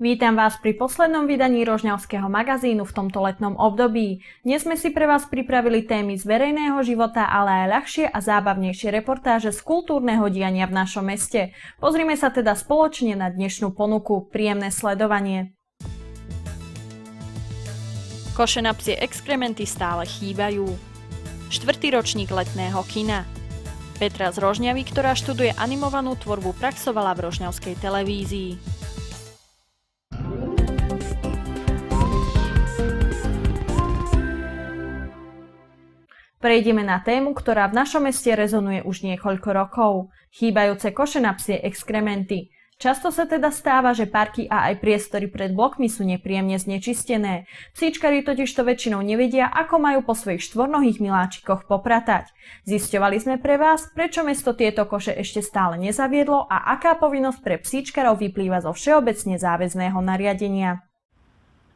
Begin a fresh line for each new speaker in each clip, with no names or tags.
Vítam vás pri poslednom vydaní Rožňavského magazínu v tomto letnom období. Dnes sme si pre vás pripravili témy z verejného života, ale aj ľahšie a zábavnejšie reportáže z kultúrneho diania v našom meste. Pozrime sa teda spoločne na dnešnú ponuku. Príjemné sledovanie. Koše na psie exkrementy stále chýbajú. 4. ročník letného kina. Petra z Rožňavy, ktorá študuje animovanú tvorbu, praxovala v rožňavskej televízii. Prejdeme na tému, ktorá v našom meste rezonuje už niekoľko rokov. Chýbajúce koše na psie exkrementy. Často sa teda stáva, že parky a aj priestory pred blokmi sú nepríjemne znečistené. Psíčkari totižto väčšinou nevedia, ako majú po svojich štvornohých miláčikoch popratať. Zisťovali sme pre vás, prečo mesto tieto koše ešte stále nezaviedlo a aká povinnosť pre psíčkarov vyplýva zo všeobecne záväzného nariadenia.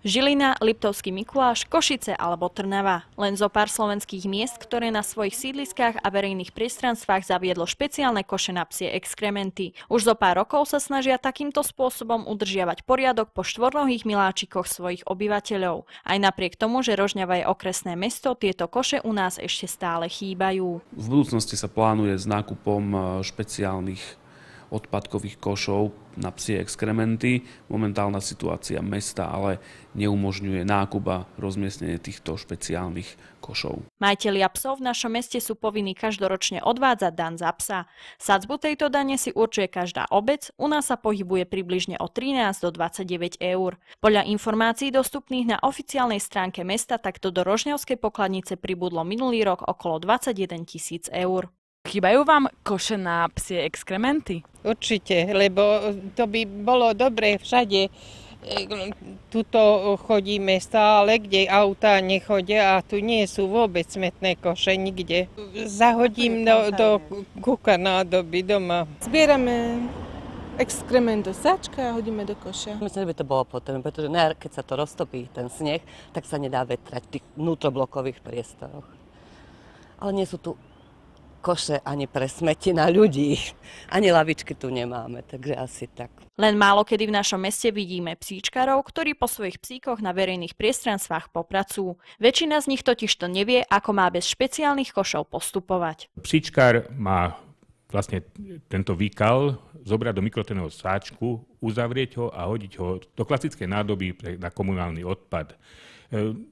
Žilina, Liptovský Mikuláš, Košice alebo Trnava. Len zo pár slovenských miest, ktoré na svojich sídliskách a verejných priestranstvách zaviedlo špeciálne koše na psie exkrementy. Už zo pár rokov sa snažia takýmto spôsobom udržiavať poriadok po štvornohých miláčikoch svojich obyvateľov. Aj napriek tomu, že Rožňava je okresné mesto, tieto koše u nás ešte stále chýbajú.
V budúcnosti sa plánuje s nákupom špeciálnych odpadkových košov na psie exkrementy. Momentálna situácia mesta ale neumožňuje nákup a rozmiestnenie týchto špeciálnych košov.
Majitelia psov v našom meste sú povinní každoročne odvádzať daň za psa. Sadzbu tejto dane si určuje každá obec, u nás sa pohybuje približne od 13 do 29 eur. Podľa informácií dostupných na oficiálnej stránke mesta takto do rožňavskej pokladnice pribudlo minulý rok okolo 21 000 eur.
Chýbajú vám koše na psie exkrementy?
Určite, lebo to by bolo dobre všade. Tuto chodíme stále, kde autá nechodia a tu nie sú vôbec smetné koše nikde. Zahodím do kuka nádoby doma.
Zbierame exkrement do sáčka a hodíme do koša.
Myslím, že by to bolo potrebné, pretože keď sa to roztopí, ten sneh, tak sa nedá vetrať v tých vnútroblokových priestoroch. Ale nie sú tu koše ani pre smeti na ľudí. Ani lavičky tu nemáme, takže asi tak.
Len málo kedy v našom meste vidíme psíčkarov, ktorí po svojich psíkoch na verejných priestranstvách popracujú. Väčšina z nich totižto nevie, ako má bez špeciálnych košov postupovať.
Psíčkar má vlastne tento výkal zobrať do mikrotenového sáčku, uzavrieť ho a hodiť ho do klasickej nádoby na komunálny odpad.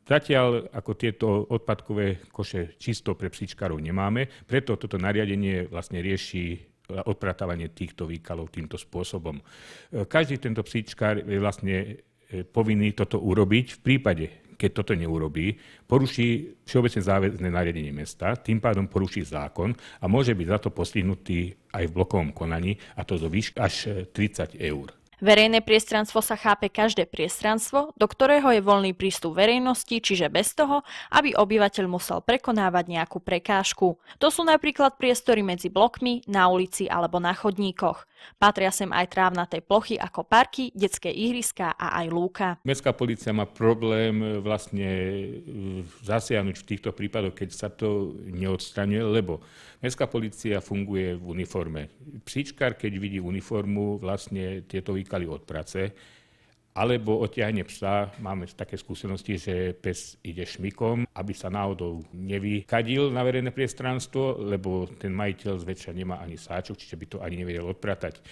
Zatiaľ ako tieto odpadkové koše čisto pre psíčkarov nemáme, preto toto nariadenie vlastne rieši odpratávanie týchto výkalov týmto spôsobom. Každý tento psíčkar je vlastne povinný toto urobiť. V prípade, keď toto neurobí, poruší všeobecne záväzné nariadenie mesta, tým pádom poruší zákon a môže byť za to postihnutý aj v blokovom konaní, a to zo výšky až 30 eur.
Verejné priestranstvo sa chápe každé priestranstvo, do ktorého je voľný prístup verejnosti, čiže bez toho, aby obyvateľ musel prekonávať nejakú prekážku. To sú napríklad priestory medzi blokmi, na ulici alebo na chodníkoch. Patria sem aj trávnaté plochy ako parky, detské ihriská a aj lúka.
Mestská polícia má problém vlastne zasiahnuť v týchto prípadoch, keď sa to neodstraňuje, lebo mestská polícia funguje v uniforme. Psíčkar, keď vidí uniformu, vlastne tieto výkaly odprace, alebo odtiahne psa. Máme také skúsenosti, že pes ide šmikom, aby sa náhodou nevykadil na verejné priestranstvo, lebo ten majiteľ zväčša nemá ani sáčok, čiže by to ani nevedel odpratať.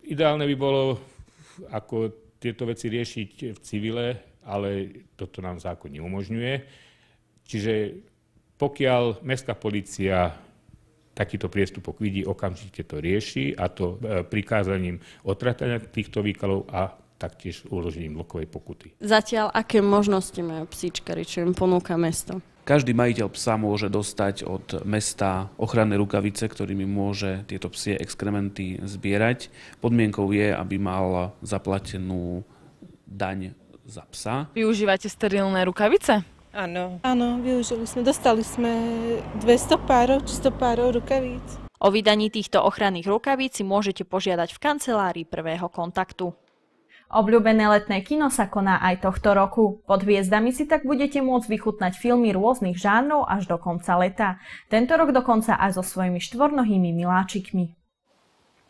Ideálne by bolo, ako tieto veci riešiť v civile, ale toto nám zákon neumožňuje. Čiže pokiaľ mestská polícia takýto priestupok vidí, okamžite to rieši, a to prikázaním odpratania týchto výkalov a taktiež uložením blokovej pokuty.
Zatiaľ aké možnosti majú psíčkari, čo im ponúka mesto?
Každý majiteľ psa môže dostať od mesta ochranné rukavice, ktorými môže tieto psie exkrementy zbierať. Podmienkou je, aby mal zaplatenú daň za psa.
Využívate sterilné rukavice?
Áno.
Áno, využili sme. Dostali sme 200 párov či 100 párov rukavíc.
O vydaní týchto ochranných rukavíc si môžete požiadať v kancelárii prvého kontaktu. Obľúbené letné kino sa koná aj tohto roku. Pod hviezdami si tak budete môcť vychutnať filmy rôznych žánrov až do konca leta. Tento rok dokonca aj so svojimi štvornohými miláčikmi.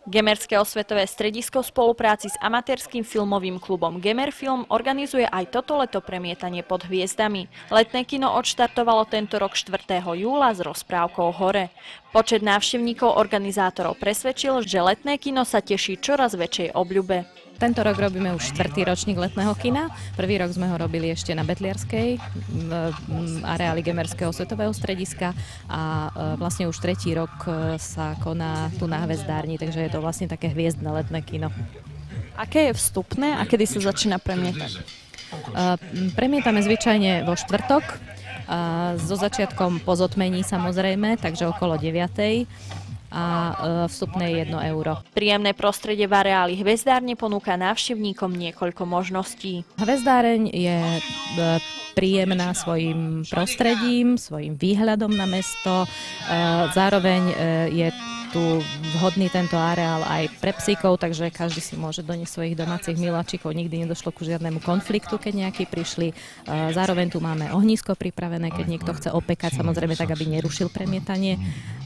Gemerské osvetové stredisko v spolupráci s amatérskym filmovým klubom Gemerfilm organizuje aj toto leto premietanie Pod hviezdami. Letné kino odštartovalo tento rok 4. júla s rozprávkou Hore. Počet návštevníkov organizátorov presvedčil, že letné kino sa teší čoraz väčšej obľube.
Tento rok robíme už 4. ročník letného kina. Prvý rok sme ho robili ešte na Betliarskej v areáli Gemerského svetového strediska a vlastne už 3. rok sa koná tu na Hvezdárni, takže je to vlastne také hviezdne letné kino.
Aké je vstupné a kedy sa začína premietať?
Premietame zvyčajne vo štvrtok, so začiatkom po zotmení samozrejme, takže okolo 9. a vstupné je 1 euro.
Príjemné prostredie v areáli Hvezdárne ponúka návštevníkom niekoľko možností.
Hvezdáreň je príjemná svojim prostredím, svojim výhľadom na mesto. Zároveň je tu vhodný tento areál aj pre psíkov, takže každý si môže doniesť svojich domácich miláčikov. Nikdy nedošlo ku žiadnemu konfliktu, keď nejakí prišli. Zároveň tu máme ohnisko pripravené, keď niekto chce opekať, samozrejme tak, aby nerušil premietanie.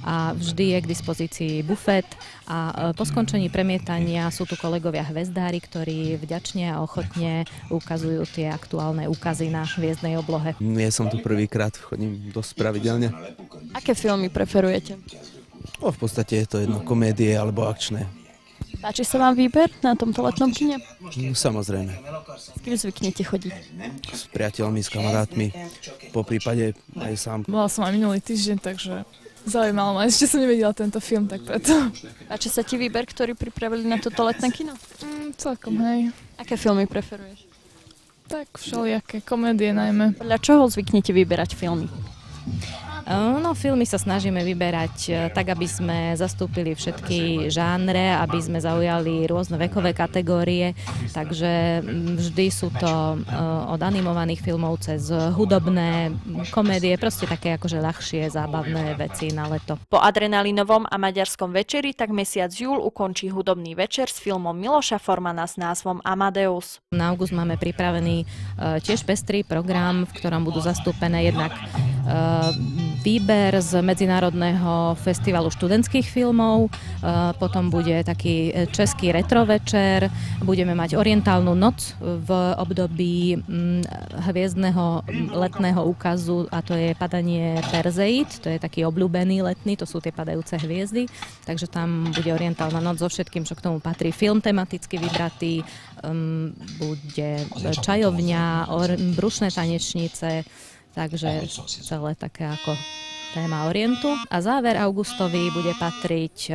A vždy je k dispozícii bufet a po skončení premietania sú tu kolegovia hvezdári, ktorí vďačne a ochotne ukazujú tie aktuálne úkazy na hviezdnej oblohe.
Ja som tu prvýkrát, chodím dosť pravidelne.
Aké filmy preferujete?
V podstate je to jedno, komédie alebo akčné.
Páči sa vám výber na tomto letnom kine?
Samozrejme.
S kým zvyknete chodiť?
S priateľmi, s kamarátmi, po prípade aj sám.
Bola som aj minulý týždeň, takže zaujímalo ma. Ešte som nevedela tento film, tak preto.
Páči sa ti výber, ktorý pripravili na toto letné kino?
Celkom, hej.
Aké filmy preferuješ?
Tak všelijaké, komédie najmä.
Podľa čoho zvyknete vyberať filmy?
No, filmy sa snažíme vyberať tak, aby sme zastúpili všetky žánre, aby sme zaujali rôzne vekové kategórie, takže vždy sú to od animovaných filmov cez hudobné, komédie, proste také akože ľahšie, zábavné veci na leto.
Po adrenalinovom a maďarskom večeri tak mesiac júl ukončí hudobný večer s filmom Miloša Formana s názvom Amadeus.
Na august máme pripravený tiež pestrý program, v ktorom budú zastúpené jednak výber z Medzinárodného festivalu študentských filmov, potom bude taký český retro večer, budeme mať orientálnu noc v období hviezdneho letného úkazu a to je padanie Perseid, to je taký obľúbený letný, to sú tie padajúce hviezdy, takže tam bude orientálna noc so všetkým, čo k tomu patrí. Film tematicky vybratý, bude čajovňa, brušné tanečnice, takže celé také ako téma Orientu. A záver augustový bude patriť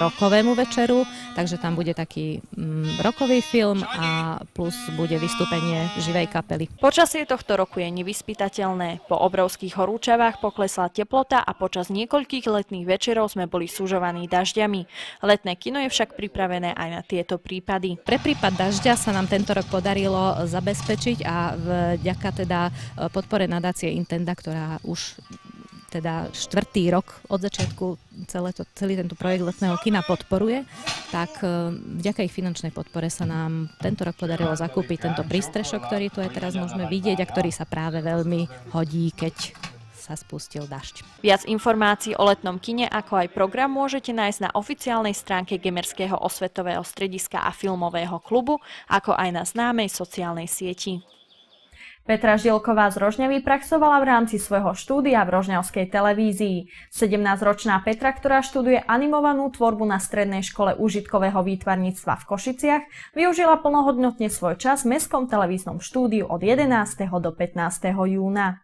rokovému večeru, takže tam bude taký rokový film a plus bude vystúpenie živej kapely.
Počasie tohto roku je nevyspytateľné. Po obrovských horúčavách poklesla teplota a počas niekoľkých letných večerov sme boli sužovaní dažďami. Letné kino je však pripravené aj na tieto prípady.
Pre prípad dažďa sa nám tento rok podarilo zabezpečiť a vďaka teda podpore nadácie Intenda, ktorá už teda 4. rok od začiatku celý tento projekt letného kina podporuje, tak vďaka ich finančnej podpore sa nám tento rok podarilo zakúpiť tento prístrešok, ktorý tu aj teraz môžeme vidieť a ktorý sa práve veľmi hodí, keď sa spustil dažď.
Viac informácií o letnom kine, ako aj program môžete nájsť na oficiálnej stránke Gemerského osvetového strediska a filmového klubu, ako aj na známej sociálnej sieti.
Petra Žilková z Rožňavy praxovala v rámci svojho štúdia v rožňavskej televízii. 17-ročná Petra, ktorá študuje animovanú tvorbu na Strednej škole úžitkového výtvarníctva v Košiciach, využila plnohodnotne svoj čas v mestskom televíznom štúdiu od 11. do 15. júna.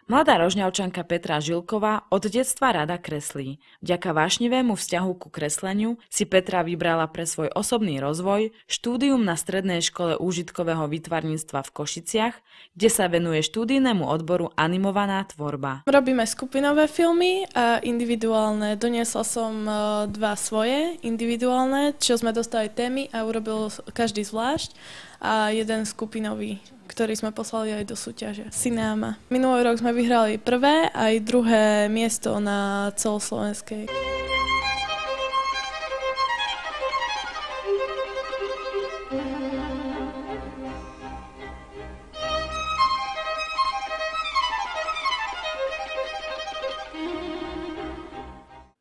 Mladá rožňavčanka Petra Žilková od detstva rada kreslí. Vďaka vášnivému vzťahu ku kresleniu si Petra vybrala pre svoj osobný rozvoj štúdium na Strednej škole úžitkového výtvarníctva v Košiciach, kde sa venuje štúdijnému odboru animovaná tvorba.
Robíme skupinové filmy a individuálne. Doniesla som 2 svoje individuálne, čo sme dostali témy a urobil každý zvlášť a jeden skupinový, ktorý sme poslali aj do súťaže Cineama. Minulý rok sme vyhrali prvé aj druhé miesto na celoslovenskej.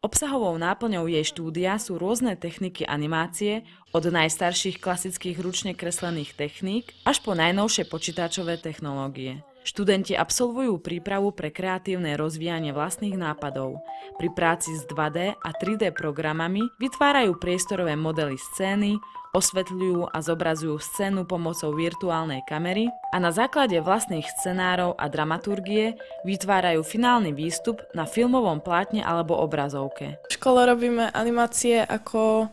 Obsahovou náplňou jej štúdia sú rôzne techniky animácie, od najstarších klasických ručne kreslených techník až po najnovšie počítačové technológie. Študenti absolvujú prípravu pre kreatívne rozvíjanie vlastných nápadov. Pri práci s 2D a 3D programami vytvárajú priestorové modely scény, osvetľujú a zobrazujú scénu pomocou virtuálnej kamery a na základe vlastných scenárov a dramaturgie vytvárajú finálny výstup na filmovom plátne alebo obrazovke.
V škole robíme animácie ako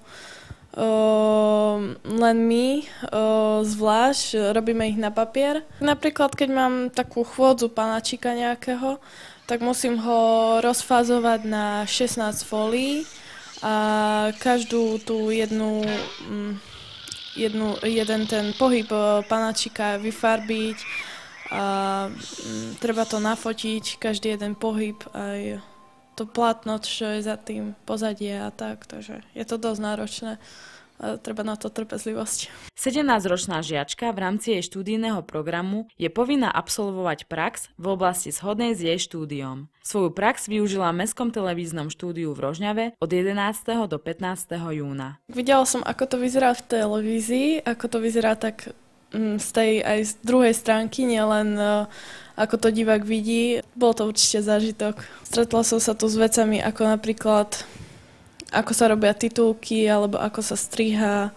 len my, zvlášť, robíme ich na papier. Napríklad, keď mám takú chôdzu panáčika nejakého, tak musím ho rozfázovať na 16 fólií a každú tú jeden ten pohyb panáčika vyfarbiť a treba to nafotiť, každý jeden pohyb aj to plátno, čo je za tým pozadie a tak, takže je to dosť náročné. A treba na to trpezlivosť.
17-ročná žiačka v rámci jej štúdijného programu je povinná absolvovať prax v oblasti shodnej s jej štúdiom. Svoju prax využila v Mestskom televíznom štúdiu v Rožňave od 11. do 15. júna.
Videla som, ako to vyzerá v televízii, ako to vyzerá tak z tej aj z druhej stránky, nielen ako to divák vidí. Bol to určite zážitok. Stretla som sa tu s vecami ako napríklad ako sa robia titulky, alebo ako sa striha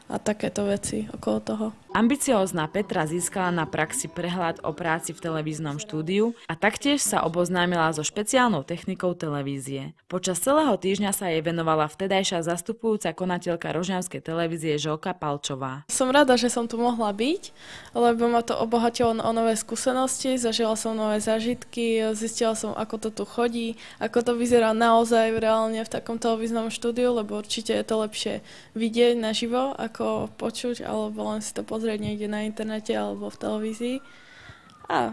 a takéto veci okolo toho.
Ambiciózna Petra získala na praxi prehľad o práci v televíznom štúdiu a taktiež sa oboznámila so špeciálnou technikou televízie. Počas celého týždňa sa jej venovala vtedajšia zastupujúca konateľka rožňavskej televízie Žolka Palčová.
Som rada, že som tu mohla byť, lebo ma to obohatilo o nové skúsenosti, zažila som nové zážitky, zistila som, ako to tu chodí, ako to vyzerá naozaj reálne v takom televíznom štúdiu, lebo určite je to lepšie vidieť naživo, ako počuť, alebo len si to pozrieť niekde na internete alebo v televízii. A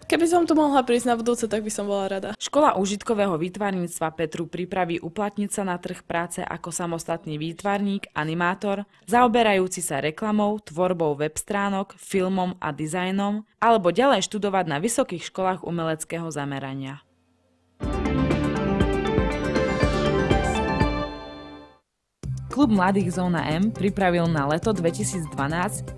keby som tu mohla prísť na budúce, tak by som bola rada.
Škola úžitkového výtvarníctva Petru pripraví uplatniť sa na trh práce ako samostatný výtvarník, animátor, zaoberajúci sa reklamou, tvorbou web stránok, filmom a dizajnom, alebo ďalej študovať na vysokých školách umeleckého zamerania. Klub mladých Zóna M pripravil na leto 2012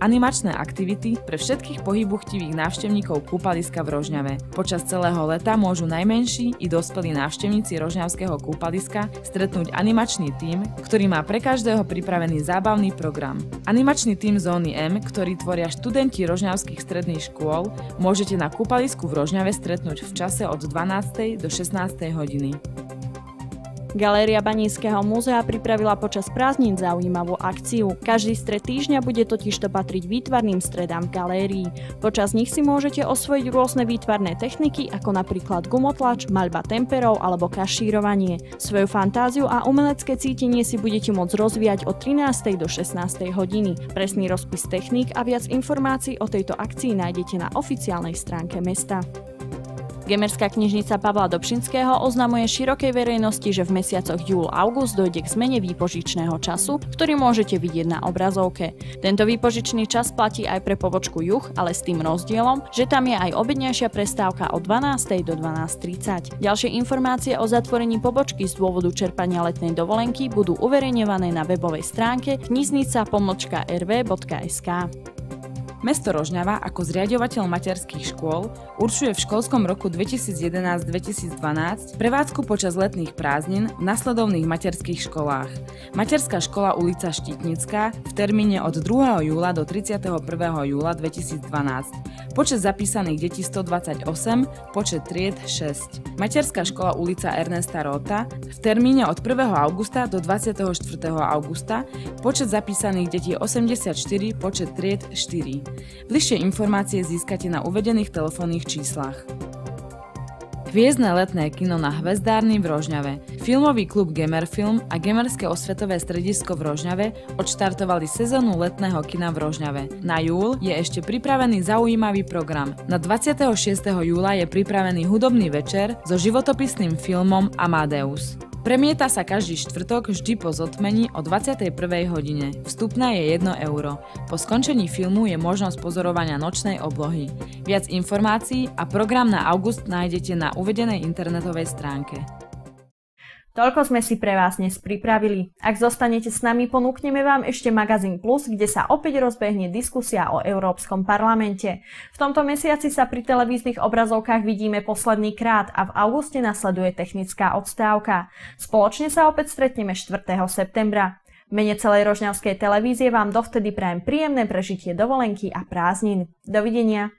animačné aktivity pre všetkých pohybuchtivých návštevníkov kúpaliska v Rožňave. Počas celého leta môžu najmenší i dospelí návštevníci rožňavského kúpaliska stretnúť animačný tím, ktorý má pre každého pripravený zábavný program. Animačný tím Zóny M, ktorý tvoria študenti rožňavských stredných škôl, môžete na kúpalisku v Rožňave stretnúť v čase od 12. do 16. hodiny.
Galéria Baníšskeho múzea pripravila počas prázdnin zaujímavú akciu. Každý stred týždňa bude totižto patriť výtvarným stredám v galérii. Počas nich si môžete osvojiť rôzne výtvarné techniky, ako napríklad gumotlač, maľba temperov alebo kašírovanie. Svoju fantáziu a umelecké cítenie si budete môcť rozvíjať od 13. do 16. hodiny. Presný rozpis techník a viac informácií o tejto akcii nájdete na oficiálnej stránke mesta. Gemerská knižnica Pavla Dobšinského oznamuje širokej verejnosti, že v mesiacoch júl-august dojde k zmene výpožičného času, ktorý môžete vidieť na obrazovke. Tento výpožičný čas platí aj pre pobočku Juh, ale s tým rozdielom, že tam je aj obednejšia prestávka od 12. do 12:30. Ďalšie informácie o zatvorení pobočky z dôvodu čerpania letnej dovolenky budú uverejňované na webovej stránke knižnica.rv.sk.
Mesto Rožňava ako zriaďovateľ materských škôl určuje v školskom roku 2011-2012 prevádzku počas letných prázdnin v nasledovných materských školách. Materská škola ulica Štítnická v termíne od 2. júla do 31. júla 2012. Počet zapísaných detí 128, počet tried 6. Materská škola ulica Ernesta Rota v termíne od 1. augusta do 24. augusta, počet zapísaných detí 84, počet tried 4. Bližšie informácie získate na uvedených telefónnych číslach. Hviezdne letné kino na Hvezdárni v Rožňave, filmový klub Gemerfilm a Gemerské osvetové stredisko v Rožňave odštartovali sezónu letného kina v Rožňave. Na júl je ešte pripravený zaujímavý program. Na 26. júla je pripravený hudobný večer so životopisným filmom Amadeus. Premieta sa každý štvrtok vždy po zotmení o 21. hodine. Vstupné je 1 euro. Po skončení filmu je možnosť pozorovania nočnej oblohy. Viac informácií a program na august nájdete na uvedenej internetovej stránke.
Toľko sme si pre vás dnes pripravili. Ak zostanete s nami, ponúkneme vám ešte Magazín Plus, kde sa opäť rozbehne diskusia o Európskom parlamente. V tomto mesiaci sa pri televíznych obrazovkách vidíme posledný krát a v auguste nasleduje technická odstávka. Spoločne sa opäť stretneme 4. septembra. V mene celej rožňavskej televízie vám dovtedy prajem príjemné prežitie dovolenky a prázdnin. Dovidenia.